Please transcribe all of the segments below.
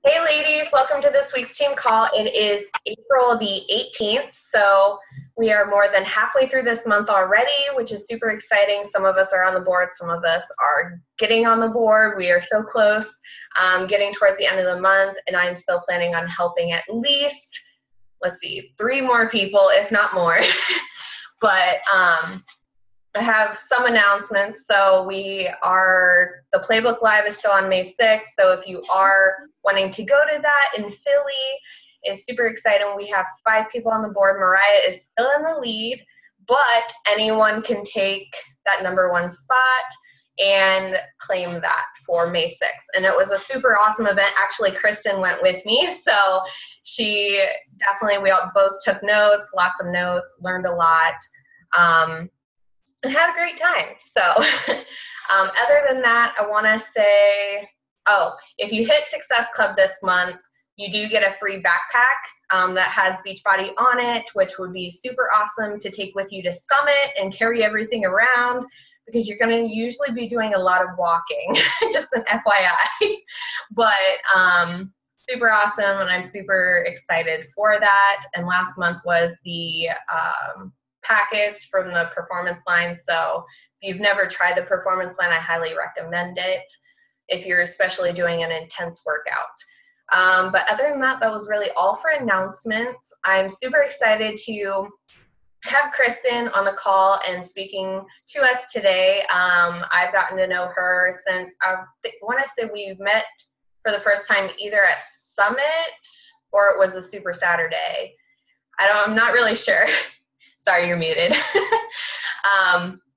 Hey ladies, welcome to this week's team call. It is April the 18th, so we are more than halfway through this month already, which is super exciting. Some of us are on the board, some of us are getting on the board. We are so close, getting towards the end of the month, and I'm still planning on helping at least, let's see, 3 more people, if not more. But I have some announcements. So the Playbook Live is still on May 6th. So if you are wanting to go to that in Philly, it's super exciting. We have 5 people on the board. Mariah is still in the lead, but anyone can take that number 1 spot and claim that for May 6th. And it was a super awesome event. Actually, Cristin went with me. So we all both took notes, lots of notes, learned a lot. And had a great time. So other than that, I want to say, if you hit Success Club this month, you do get a free backpack that has Beachbody on it, which would be super awesome to take with you to Summit and carry everything around because you're going to usually be doing a lot of walking, just an FYI. But super awesome, and I'm super excited for that. And last month was the packets from the performance line. So if you've never tried the performance line, I highly recommend it if you're especially doing an intense workout. But other than that, that was really all for announcements. I'm super excited to have Cristin on the call and speaking to us today. I've gotten to know her since I want to say we met for the first time either at Summit or it was a Super Saturday. I'm not really sure. Sorry, you're muted.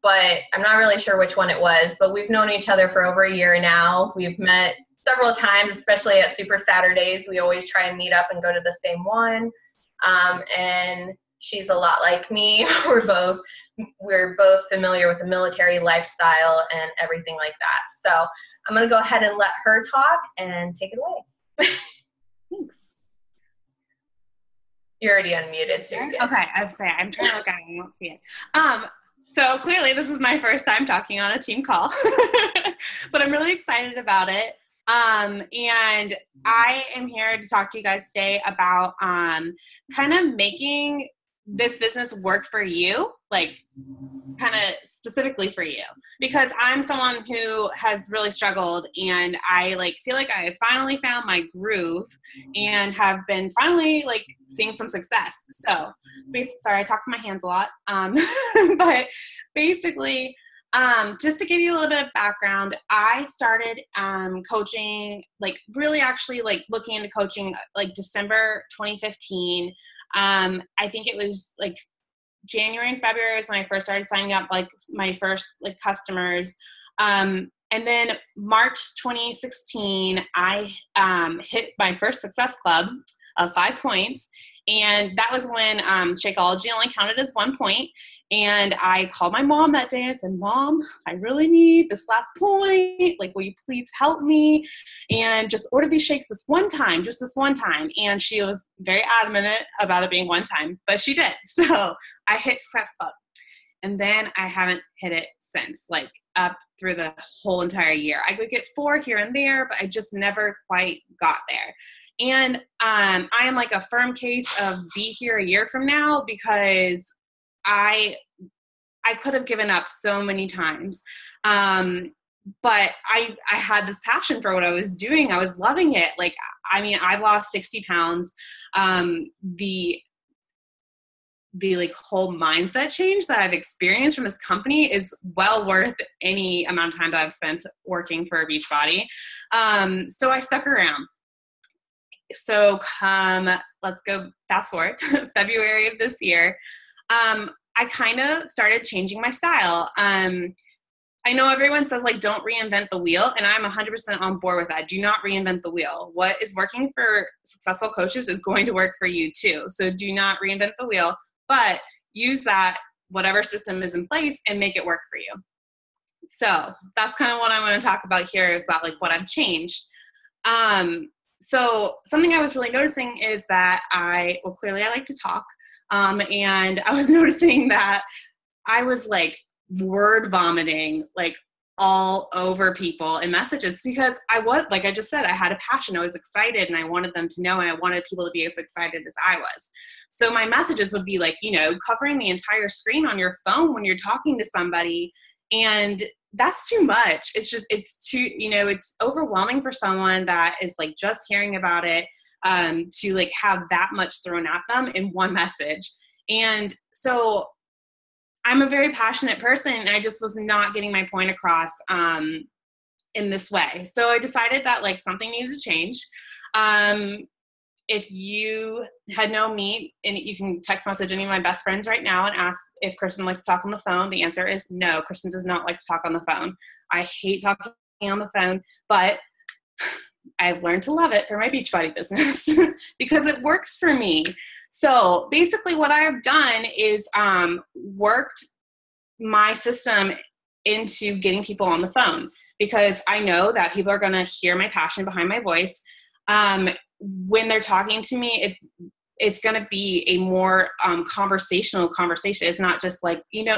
But I'm not really sure which one it was, but we've known each other for over a year now. We've met several times, especially at Super Saturdays. We always try and meet up and go to the same one. And she's a lot like me. We're both familiar with the military lifestyle and everything like that. So I'm going to go ahead and let her talk and take it away. Thanks. You're already unmuted, so you're good. Okay, I was say I'm trying to look at it. I don't see it. So clearly this is my first time talking on a team call, but I'm really excited about it. And I am here to talk to you guys today about kind of making this business work for you, like kind of specifically for you, because I'm someone who has really struggled, and I feel like I finally found my groove and have been finally seeing some success. So sorry, I talk with my hands a lot. But basically, just to give you a little bit of background, I started coaching, really actually looking into coaching December 2015. I think it was January and February is when I first started signing up my first customers. And then March 2016, I hit my first Success Club of 5 points. And that was when Shakeology only counted as 1 point. And I called my mom that day and I said, "Mom, I really need this last point. Will you please help me? And just order these shakes this one time, just this one time." And she was very adamant about it being one time, but she did. So I hit Success Club. And then I haven't hit it since, up through the whole entire year. I would get 4 here and there, but I just never quite got there. And I am a firm case of be here a year from now, because I could have given up so many times. But I had this passion for what I was doing. I was loving it. I lost 60 pounds. The whole mindset change that I've experienced from this company is well worth any amount of time that I've spent working for Beachbody. So I stuck around. So let's go fast forward, February of this year, I kind of started changing my style. I know everyone says don't reinvent the wheel, and I'm 100% on board with that. Do not reinvent the wheel. What is working for successful coaches is going to work for you too. So do not reinvent the wheel, but use that, whatever system is in place, and make it work for you. So that's kind of what I'm going to talk about here, about what I've changed. So something I was really noticing is that clearly I like to talk. And I was noticing that I was word vomiting all over people in messages because I was, like I just said, I had a passion. I was excited and I wanted them to know, and I wanted people to be as excited as I was. So my messages would be like, you know, covering the entire screen on your phone when you're talking to somebody. And that's too much. It's too, you know, it's overwhelming for someone that is like just hearing about it, to like have that much thrown at them in one message. And so I'm a very passionate person, and I just was not getting my point across in this way. So I decided that like something needed to change. If you had known me, and you can text message any of my best friends right now and ask if Cristin likes to talk on the phone, the answer is no. Cristin does not like to talk on the phone. I hate talking on the phone, but I've learned to love it for my Beachbody business because it works for me. So basically what I have done is worked my system into getting people on the phone, because I know that people are going to hear my passion behind my voice. When they're talking to me, it's going to be a more conversational conversation. It's not just like, you know,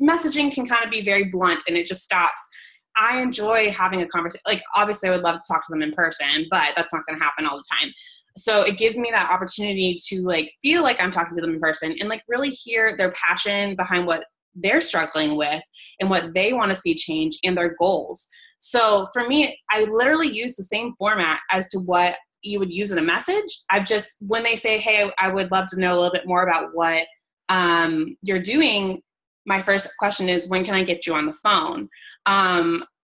messaging can kind of be very blunt and it just stops. I enjoy having a conversation. Like, obviously I would love to talk to them in person, but that's not going to happen all the time. So it gives me that opportunity to like feel like I'm talking to them in person and like really hear their passion behind what they're struggling with and what they want to see change and their goals. So for me, I literally use the same format as to what you would use in a message. I've just, when they say, hey, I would love to know a little bit more about what you're doing, my first question is, when can I get you on the phone?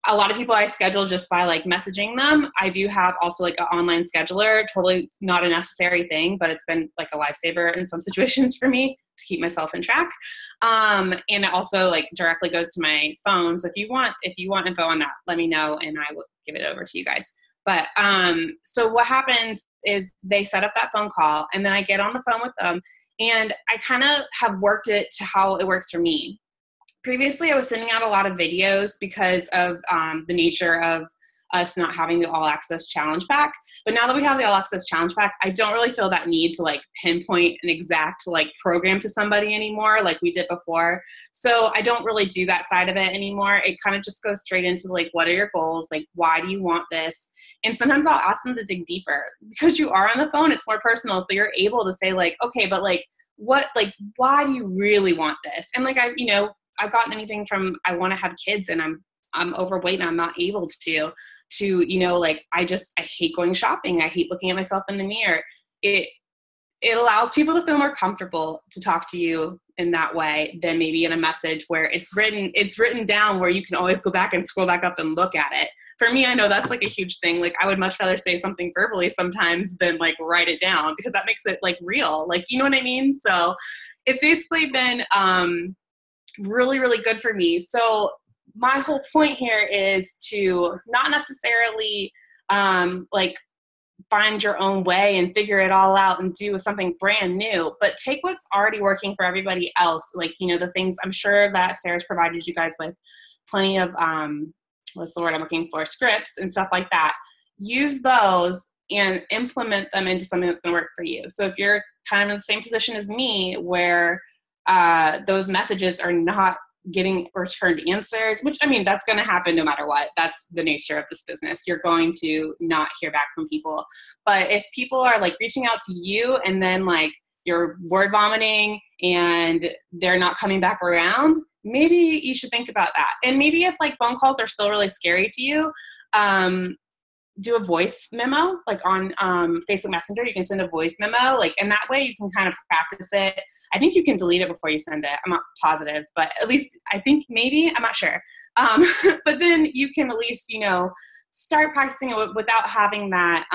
A lot of people I schedule just by like messaging them. I do have also like an online scheduler, totally not a necessary thing, but it's been like a lifesaver in some situations for me to keep myself in track. And it also like directly goes to my phone. So if you want info on that, let me know and I will give it over to you guys. But so what happens is they set up that phone call and then I get on the phone with them, and I kind of have worked it to how it works for me. Previously, I was sending out a lot of videos because of the nature of us not having the All Access Challenge Pack. But now that we have the All Access Challenge Pack, I don't really feel that need to like pinpoint an exact like program to somebody anymore like we did before. So I don't really do that side of it anymore. It kind of just goes straight into like, what are your goals? Like, why do you want this? And sometimes I'll ask them to dig deeper. Because you are on the phone, it's more personal. So you're able to say like, okay, but like, what, like, why do you really want this? And like, I've gotten anything from, I want to have kids and I'm overweight and I'm not able to, you know, like, I hate going shopping. I hate looking at myself in the mirror. It allows people to feel more comfortable to talk to you in that way than maybe in a message where it's written down where you can always go back and scroll back up and look at it. For me, I know that's like a huge thing. Like, I would much rather say something verbally sometimes than like write it down, because that makes it like real, like, you know what I mean? So it's basically been, really, really good for me. So my whole point here is to not necessarily like find your own way and figure it all out and do something brand new, but take what's already working for everybody else. Like, you know, the things I'm sure that Sarah's provided you guys with plenty of, what's the word I'm looking for? Scripts and stuff like that. Use those and implement them into something that's going to work for you. So if you're kind of in the same position as me where those messages are not getting returned answers, which, I mean, that's going to happen no matter what. That's the nature of this business. You're going to not hear back from people. But if people are like reaching out to you and then like you're word vomiting and they're not coming back around, maybe you should think about that. And maybe if like phone calls are still really scary to you, do a voice memo, like on Facebook Messenger. You can send a voice memo, like, and that way you can kind of practice it. I think you can delete it before you send it. I'm not positive, but at least I think maybe, I'm not sure. But then you can at least, you know, start practicing it without having that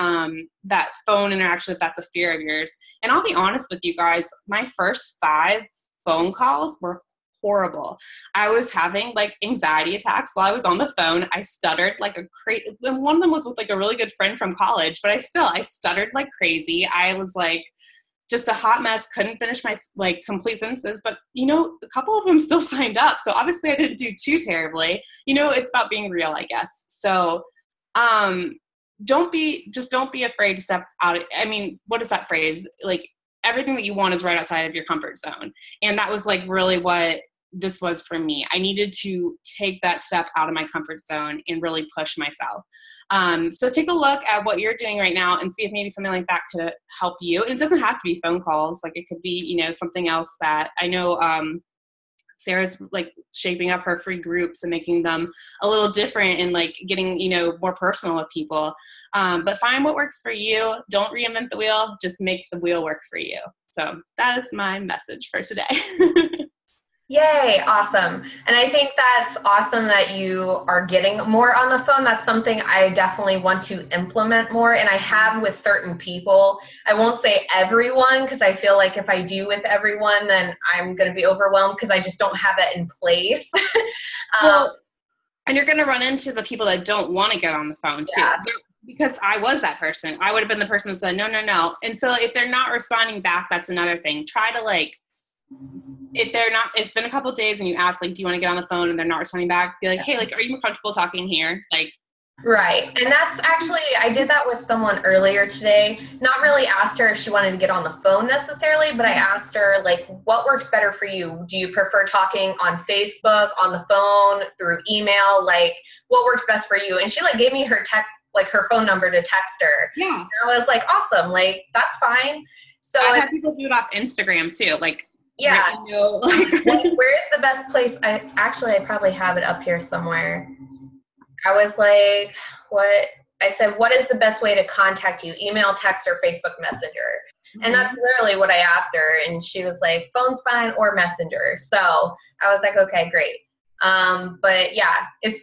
that phone interaction if that's a fear of yours. And I'll be honest with you guys, my first 5 phone calls were horrible. I was having like anxiety attacks while I was on the phone. I stuttered like a crazy. One of them was with like a really good friend from college, but I stuttered like crazy. I was like just a hot mess. Couldn't finish my like complete sentences, but you know, a couple of them still signed up. So obviously I didn't do too terribly. You know, it's about being real, I guess. So, don't be afraid to step out. I mean, what is that phrase? Like, everything that you want is right outside of your comfort zone. And that was like really what this was for me. I needed to take that step out of my comfort zone and really push myself. So take a look at what you're doing right now and see if maybe something like that could help you. And it doesn't have to be phone calls. Like it could be, something else that I know, Sarah's like shaping up her free groups and making them a little different and like getting, more personal with people. But find what works for you. Don't reinvent the wheel. Just make the wheel work for you. So that is my message for today. Yay, awesome. And I think that's awesome that you are getting more on the phone. That's something I definitely want to implement more. And I have with certain people. I won't say everyone, because I feel like if I do with everyone, then I'm going to be overwhelmed because I just don't have that in place. Well, and you're going to run into the people that don't want to get on the phone too. Yeah. Because I was that person. I would have been the person that said, no. And so if they're not responding back, that's another thing. Try to if it's been a couple of days and you ask, do you want to get on the phone and they're not responding back, be like, hey, are you more comfortable talking here? Right. And that's actually, I did that with someone earlier today. Not really asked her if she wanted to get on the phone necessarily, but I asked her, what works better for you? Do you prefer talking on Facebook, on the phone, through email? What works best for you? And she gave me her text, her phone number to text her. Yeah. And I was like, awesome. That's fine. So I've had people do it off Instagram too. Yeah. Where's the best place? I probably have it up here somewhere. I was like, what? I said, what is the best way to contact you? Email, text, or Facebook Messenger? Mm-hmm. And that's literally what I asked her. And she was like, phone's fine or Messenger. So I was like, okay, great. But yeah, it's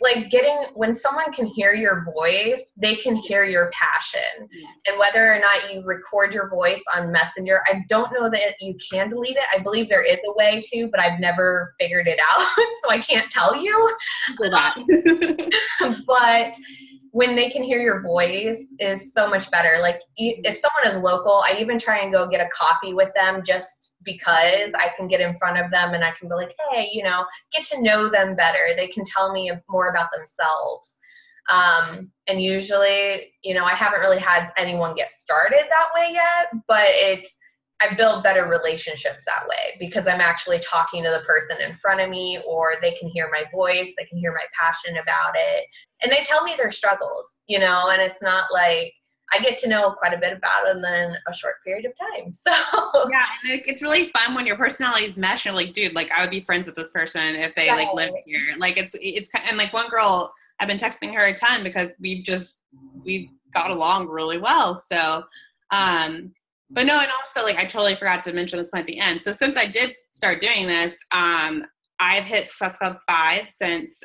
when someone can hear your voice, they can hear your passion. Yes. And whether or not you record your voice on Messenger, I don't know that you can delete it. I believe there is a way to, but I've never figured it out. So I can't tell you. But when they can hear your voice is so much better. If someone is local, I even try and go get a coffee with them just because I can get in front of them and I can be like, hey, get to know them better. They can tell me more about themselves. And usually, I haven't really had anyone get started that way yet, but I build better relationships that way because I'm actually talking to the person in front of me, or they can hear my voice, they can hear my passion about it, and they tell me their struggles, and it's not like I get to know quite a bit about it in a short period of time. So yeah, and it's really fun when your personalities mesh. You're like, dude, I would be friends with this person if they lived here. It's kind of, one girl, I've been texting her a ton because we've got along really well. So, but no, and also I totally forgot to mention this point at the end. So since I did start doing this, I've hit Success Club 5 since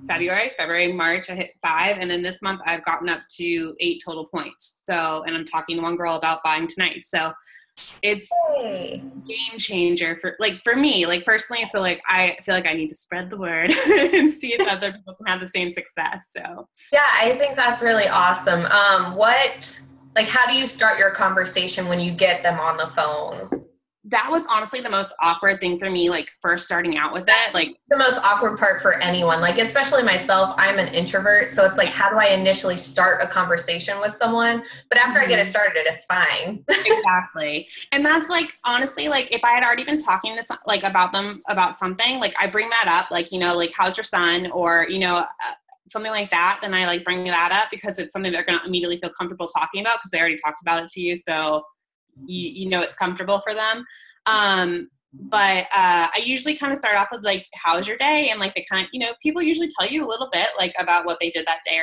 February, March, I hit 5. And then this month I've gotten up to 8 total points. So, and I'm talking to one girl about buying tonight. So it's a game changer for me, personally. So I feel like I need to spread the word and see if other people can have the same success. So yeah, I think that's really awesome. How do you start your conversation when you get them on the phone? That was honestly the most awkward thing for me, first starting out with it. The most awkward part for anyone, especially myself, I'm an introvert. So it's how do I initially start a conversation with someone? But after I get it started, it's fine. Exactly. And that's honestly, if I had already been talking to about them, about something, I bring that up, how's your son? Or, something like that. Then I bring that up because it's something they're going to immediately feel comfortable talking about because they already talked about it to you. So it's comfortable for them. But I usually kind of start off with how's your day? And they kind of, people usually tell you a little bit about what they did that day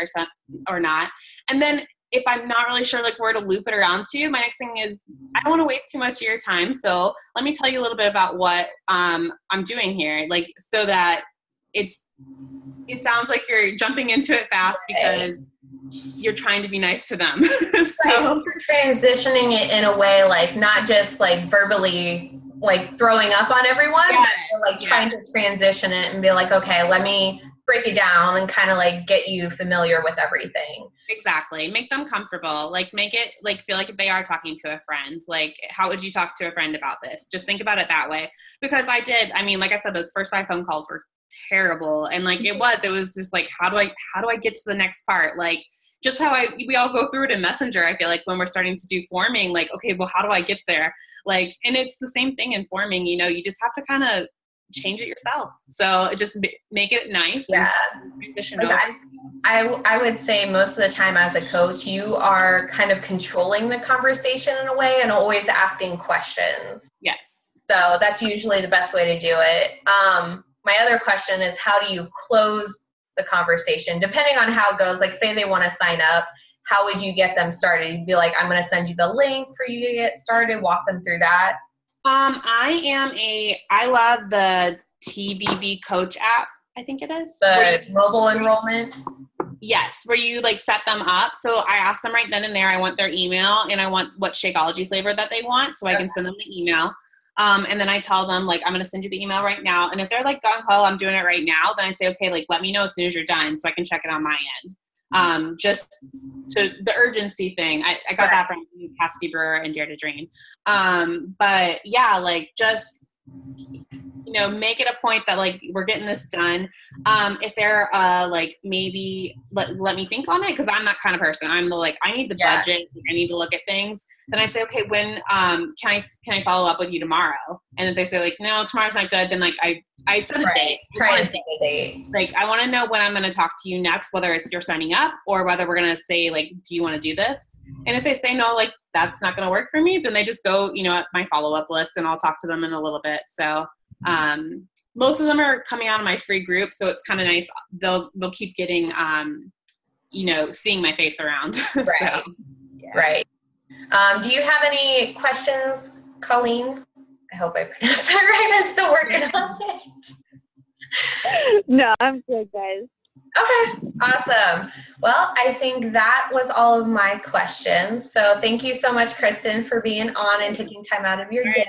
or not. And then if I'm not really sure where to loop it around to, my next thing is I don't want to waste too much of your time. So let me tell you a little bit about what I'm doing here. So that it sounds like you're jumping into it fast because you're trying to be nice to them. So you're transitioning it in a way, not just verbally, throwing up on everyone, but trying to transition it and be okay, let me break it down and kind of get you familiar with everything. Exactly. Make them comfortable. Make it feel like they are talking to a friend. How would you talk to a friend about this? Just think about it that way. Because I said, those first 5 phone calls were terrible. And like, it was just like, how do I get to the next part? Like, just how we all go through it in Messenger. I feel like when we're starting to do forming, like, okay, well, how do I get there? Like, and it's the same thing in forming, you know, you just have to kind of change it yourself. So just make it nice. Yeah. And transition like over. I would say most of the time as a coach, you are kind of controlling the conversation in a way and always asking questions. Yes. So that's usually the best way to do it. My other question is, how do you close the conversation? Depending on how it goes, like say they want to sign up, how would you get them started? You'd be like, I'm going to send you the link for you to get started, walk them through that. I love the TBB coach app. I think it is. The mobile enrollment? Yes, where you like set them up. So I ask them right then and there, I want their email and I want what Shakeology flavor that they want. So I can send them the email. And then I tell them like, I'm going to send you the email right now. And if they're like gung-ho, I'm doing it right now. Then I say, okay, like let me know as soon as you're done so I can check it on my end. Just to the urgency thing. I got that from Cassidy Brewer and Dare to Dream. But yeah, like just, you know, make it a point that like we're getting this done. If they're like maybe let me think on it, because I'm that kind of person. I'm the like I need to budget, I need to look at things. Then I say, okay, when can I follow up with you tomorrow? And if they say like no, tomorrow's not good, then like I set a date. Try to set a date. Like I want to know when I'm going to talk to you next, whether it's you're signing up or whether we're going to say like, do you want to do this? And if they say no, like that's not going to work for me, then they just go, you know, at my follow-up list and I'll talk to them in a little bit. So most of them are coming out of my free group, so it's kind of nice. They'll keep getting, you know, seeing my face around. Right. So, yeah. Right. Do you have any questions, Colleen? I hope I pronounced that right. I'm still working on it. No, I'm good, guys. Okay, awesome. Well, I think that was all of my questions. So thank you so much, Cristin, for being on and taking time out of your day.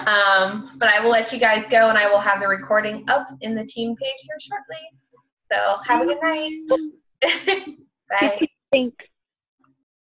But I will let you guys go, and I will have the recording up in the team page here shortly. So have a good night. Bye. Thanks.